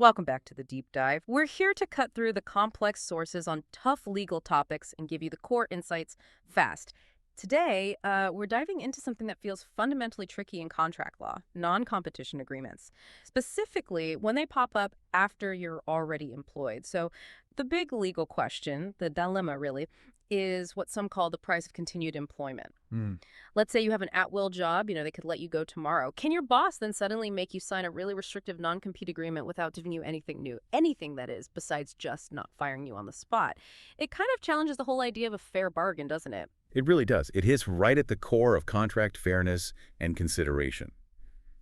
Welcome back to the deep dive. We're here to cut through the complex sources on tough legal topics and give you the core insights fast. Today, we're diving into something that feels fundamentally tricky in contract law, non-competition agreements, specifically when they pop up after you're already employed. So the big legal question, the dilemma really, is what some call the price of continued employment. Hmm. Let's say you have an at-will job, they could let you go tomorrow. Can your boss then suddenly make you sign a really restrictive non-compete agreement without giving you anything new? Anything that is, besides just not firing you on the spot. It kind of challenges the whole idea of a fair bargain, doesn't it? It really does. It hits right at the core of contract fairness and consideration.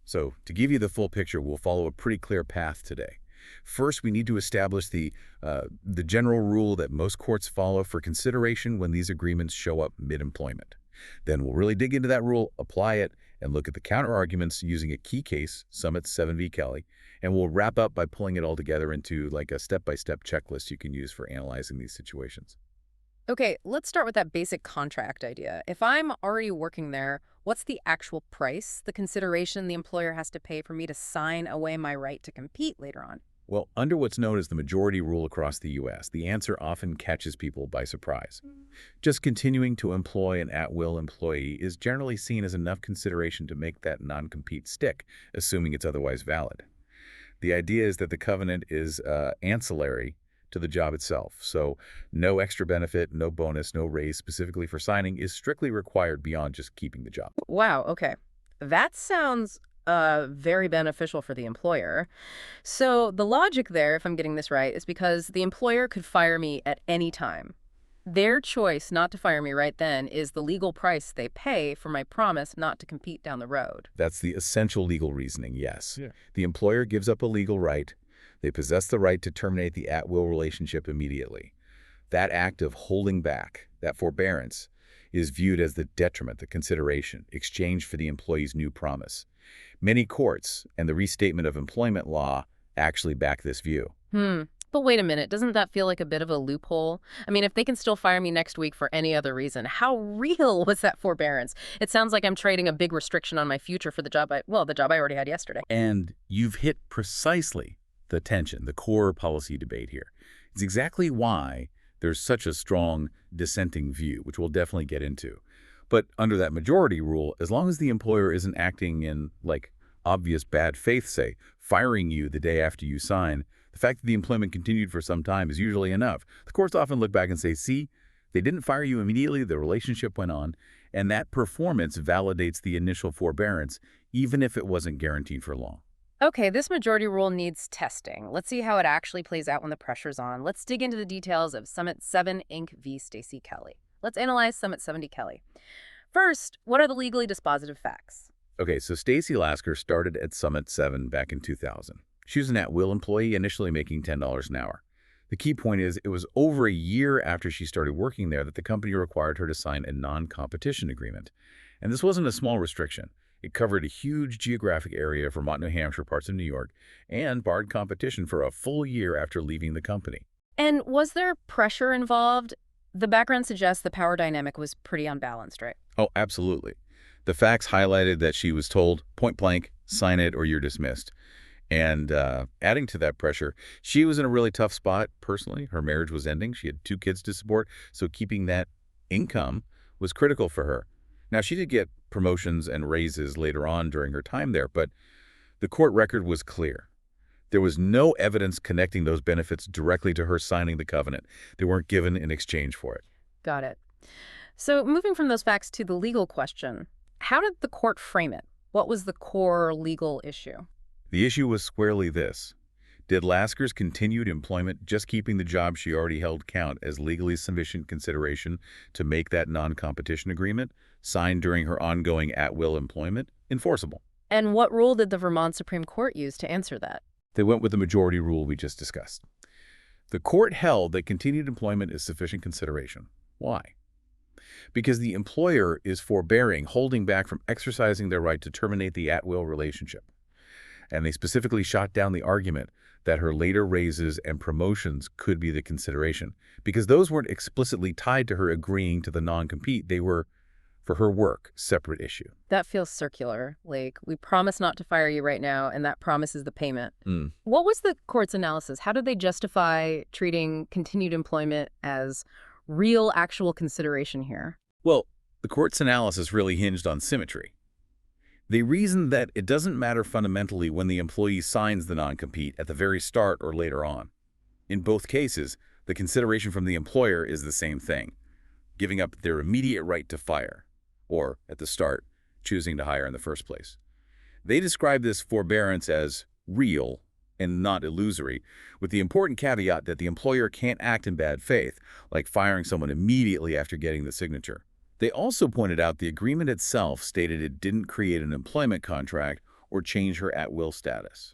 So, to give you the full picture, we'll follow a pretty clear path today. First, we need to establish the general rule that most courts follow for consideration when these agreements show up mid-employment. Then we'll really dig into that rule, apply it, and look at the counterarguments using a key case, Summit 7 v. Kelly, and we'll wrap up by pulling it all together into like a step-by-step checklist you can use for analyzing these situations. Okay, let's start with that basic contract idea. If I'm already working there, what's the actual price, the consideration the employer has to pay for me to sign away my right to compete later on? Well, under what's known as the majority rule across the U.S., the answer often catches people by surprise. Just continuing to employ an at-will employee is generally seen as enough consideration to make that non-compete stick, assuming it's otherwise valid. The idea is that the covenant is ancillary to the job itself, so no extra benefit, no bonus, no raise specifically for signing is strictly required beyond just keeping the job. Wow, okay. That sounds very beneficial for the employer. So the logic there, if I'm getting this right, is because the employer could fire me at any time. Their choice not to fire me right then is the legal price they pay for my promise not to compete down the road. That's the essential legal reasoning, yes. Yeah. The employer gives up a legal right. They possess the right to terminate the at-will relationship immediately. That act of holding back, that forbearance, is viewed as the detriment, the consideration, exchanged for the employee's new promise. Many courts and the restatement of employment law actually back this view. But wait a minute, doesn't that feel like a bit of a loophole? I mean, if they can still fire me next week for any other reason, how real was that forbearance? It sounds like I'm trading a big restriction on my future for the job I already had yesterday. And you've hit precisely the tension, the core policy debate here. It's exactly why there's such a strong dissenting view, which we'll definitely get into. But under that majority rule, as long as the employer isn't acting in, like, obvious bad faith, say, firing you the day after you sign, the fact that the employment continued for some time is usually enough. The courts often look back and say, see, they didn't fire you immediately, the relationship went on, and that performance validates the initial forbearance, even if it wasn't guaranteed for long. Okay, this majority rule needs testing. Let's see how it actually plays out when the pressure's on. Let's dig into the details of Summit 7 Inc. v. Stacey Kelly. Let's analyze Summit 7 v. Kelly. First, what are the legally dispositive facts? Okay, so Stacey Lasker started at Summit 7 back in 2000. She was an at-will employee, initially making $10 an hour. The key point is it was over a year after she started working there that the company required her to sign a non-competition agreement. And this wasn't a small restriction. It covered a huge geographic area, Vermont, New Hampshire, parts of New York, and barred competition for a full year after leaving the company. And was there pressure involved? The background suggests the power dynamic was pretty unbalanced, right? Oh, absolutely. The facts highlighted that she was told, point blank, sign it or you're dismissed. And adding to that pressure, she was in a really tough spot personally. Her marriage was ending. She had 2 kids to support, so keeping that income was critical for her. Now, she did get promotions and raises later on during her time there, but the court record was clear. There was no evidence connecting those benefits directly to her signing the covenant. They weren't given in exchange for it. Got it. So moving from those facts to the legal question, how did the court frame it? What was the core legal issue? The issue was squarely this. Did Lasker's continued employment, just keeping the job she already held, count as legally sufficient consideration to make that non-competition agreement, signed during her ongoing at-will employment, enforceable? And what rule did the Vermont Supreme Court use to answer that? They went with the majority rule we just discussed. The court held that continued employment is sufficient consideration. Why? Because the employer is forbearing, holding back from exercising their right to terminate the at-will relationship. And they specifically shot down the argument that her later raises and promotions could be the consideration, because those weren't explicitly tied to her agreeing to the non-compete. They were For her work, separate issue. That feels circular. Like, we promise not to fire you right now, and that promise is the payment. Mm. What was the court's analysis? How did they justify treating continued employment as real, actual consideration here? Well, the court's analysis really hinged on symmetry. They reasoned that it doesn't matter fundamentally when the employee signs the non-compete at the very start or later on. In both cases, the consideration from the employer is the same thing, giving up their immediate right to fire, or, at the start, choosing to hire in the first place. They describe this forbearance as real and not illusory, with the important caveat that the employer can't act in bad faith, like firing someone immediately after getting the signature. They also pointed out the agreement itself stated it didn't create an employment contract or change her at-will status.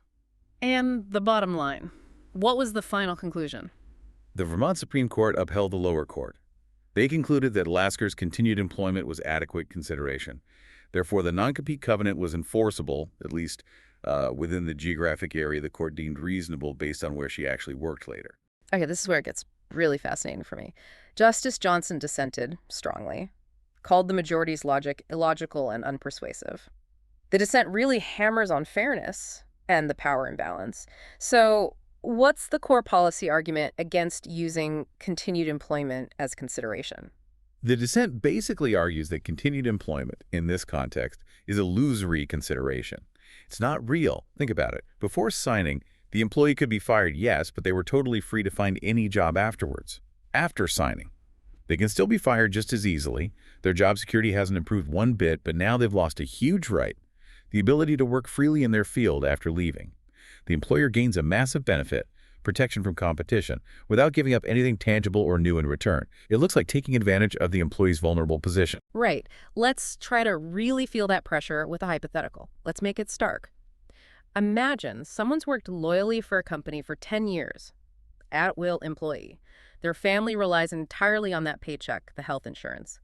And the bottom line, what was the final conclusion? The Vermont Supreme Court upheld the lower court. They concluded that Lasker's continued employment was adequate consideration. Therefore, the non-compete covenant was enforceable, at least within the geographic area the court deemed reasonable based on where she actually worked later. Okay, this is where it gets really fascinating for me. Justice Johnson dissented strongly, called the majority's logic illogical and unpersuasive. The dissent really hammers on fairness and the power imbalance. So what's the core policy argument against using continued employment as consideration? The dissent basically argues that continued employment, in this context, is illusory consideration. It's not real. Think about it. Before signing, the employee could be fired, yes, but they were totally free to find any job afterwards. After signing, they can still be fired just as easily. Their job security hasn't improved one bit, but now they've lost a huge right, the ability to work freely in their field after leaving. The employer gains a massive benefit, protection from competition, without giving up anything tangible or new in return. It looks like taking advantage of the employee's vulnerable position. Right. Let's try to really feel that pressure with a hypothetical. Let's make it stark. Imagine someone's worked loyally for a company for 10 years, at-will employee. Their family relies entirely on that paycheck, the health insurance.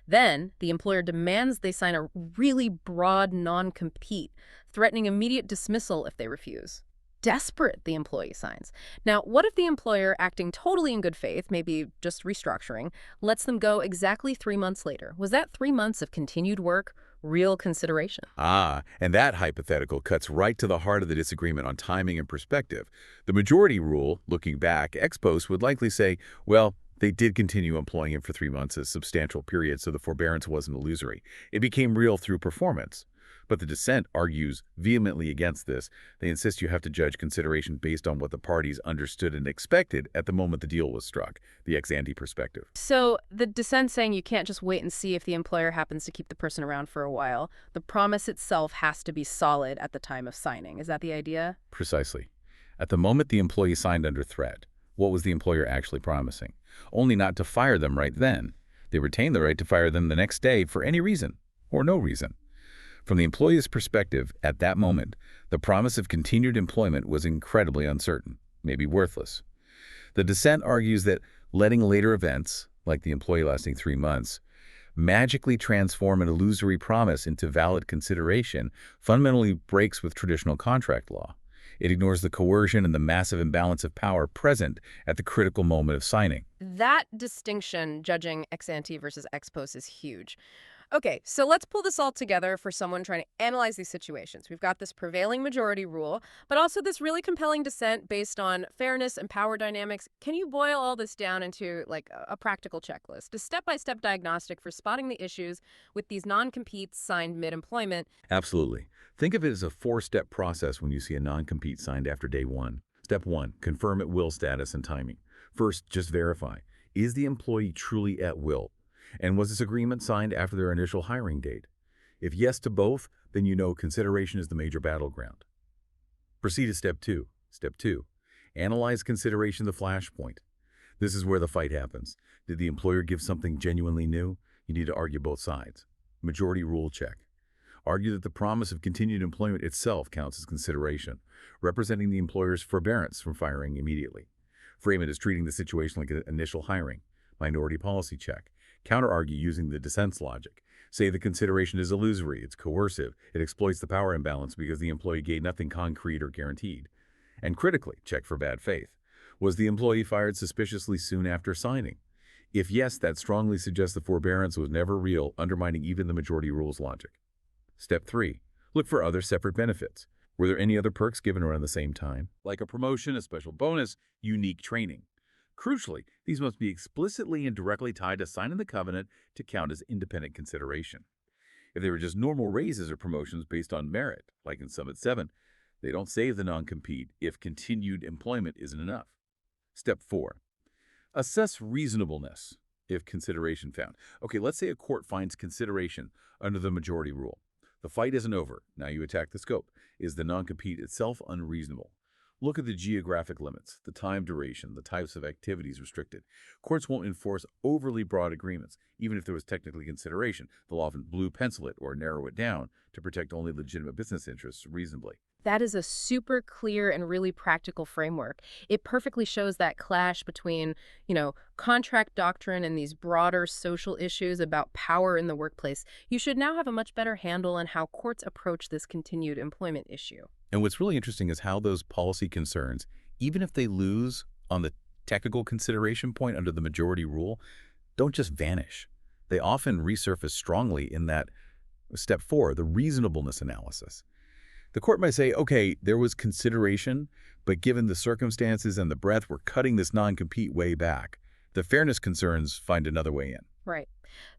Then, the employer demands they sign a really broad non-compete, threatening immediate dismissal if they refuse. Desperate, the employee signs. Now, what if the employer, acting totally in good faith, maybe just restructuring, lets them go exactly 3 months later? Was that 3 months of continued work real consideration? And that hypothetical cuts right to the heart of the disagreement on timing and perspective. The majority rule, looking back, ex post would likely say, well, they did continue employing him for 3 months, a substantial period, so the forbearance wasn't illusory. It became real through performance. But the dissent argues vehemently against this. They insist you have to judge consideration based on what the parties understood and expected at the moment the deal was struck, the ex-ante perspective. So the dissent saying you can't just wait and see if the employer happens to keep the person around for a while. The promise itself has to be solid at the time of signing. Is that the idea? Precisely. At the moment the employee signed under threat, what was the employer actually promising? Only not to fire them right then. They retained the right to fire them the next day for any reason, or no reason. From the employee's perspective, at that moment, the promise of continued employment was incredibly uncertain, maybe worthless. The dissent argues that letting later events, like the employee lasting 3 months, magically transform an illusory promise into valid consideration fundamentally breaks with traditional contract law. It ignores the coercion and the massive imbalance of power present at the critical moment of signing. That distinction, judging ex ante versus ex post, is huge. Okay, so let's pull this all together for someone trying to analyze these situations. We've got this prevailing majority rule, but also this really compelling dissent based on fairness and power dynamics. Can you boil all this down into like a practical checklist, a step-by-step diagnostic for spotting the issues with these non-competes signed mid-employment? Absolutely. Think of it as a 4-step process when you see a non-compete signed after day 1. Step 1, confirm at will status and timing. First, just verify. Is the employee truly at will? And was this agreement signed after their initial hiring date? If yes to both, then you know consideration is the major battleground. Proceed to step 2. Step 2. Analyze consideration the flashpoint. This is where the fight happens. Did the employer give something genuinely new? You need to argue both sides. Majority rule check. Argue that the promise of continued employment itself counts as consideration, representing the employer's forbearance from firing immediately. Frame it as treating the situation like an initial hiring. Minority policy check. Counter-argue using the dissent's logic. Say the consideration is illusory, it's coercive, it exploits the power imbalance because the employee gained nothing concrete or guaranteed. And critically, check for bad faith. Was the employee fired suspiciously soon after signing? If yes, that strongly suggests the forbearance was never real, undermining even the majority rule's logic. Step 3. Look for other separate benefits. Were there any other perks given around the same time? Like a promotion, a special bonus, unique training. Crucially, these must be explicitly and directly tied to signing the covenant to count as independent consideration. If they were just normal raises or promotions based on merit, like in Summit 7, they don't save the non-compete if continued employment isn't enough. Step 4. Assess reasonableness if consideration found. Okay, let's say a court finds consideration under the majority rule. The fight isn't over. Now you attack the scope. Is the non-compete itself unreasonable? Look at the geographic limits, the time duration, the types of activities restricted. Courts won't enforce overly broad agreements, even if there was technically consideration. They'll often blue pencil it or narrow it down to protect only legitimate business interests reasonably. That is a super clear and really practical framework. It perfectly shows that clash between, contract doctrine and these broader social issues about power in the workplace. You should now have a much better handle on how courts approach this continued employment issue. And what's really interesting is how those policy concerns, even if they lose on the technical consideration point under the majority rule, don't just vanish. They often resurface strongly in that step 4, the reasonableness analysis. The court might say, okay, there was consideration, but given the circumstances and the breadth, we're cutting this non-compete way back. The fairness concerns find another way in. Right.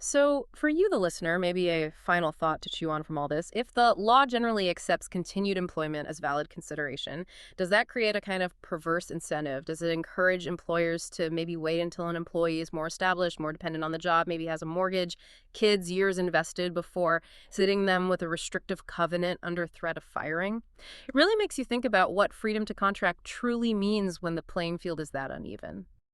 So for you, the listener, maybe a final thought to chew on from all this. If the law generally accepts continued employment as valid consideration, does that create a kind of perverse incentive? Does it encourage employers to maybe wait until an employee is more established, more dependent on the job, maybe has a mortgage, kids, years invested before sitting them with a restrictive covenant under threat of firing? It really makes you think about what freedom to contract truly means when the playing field is that uneven.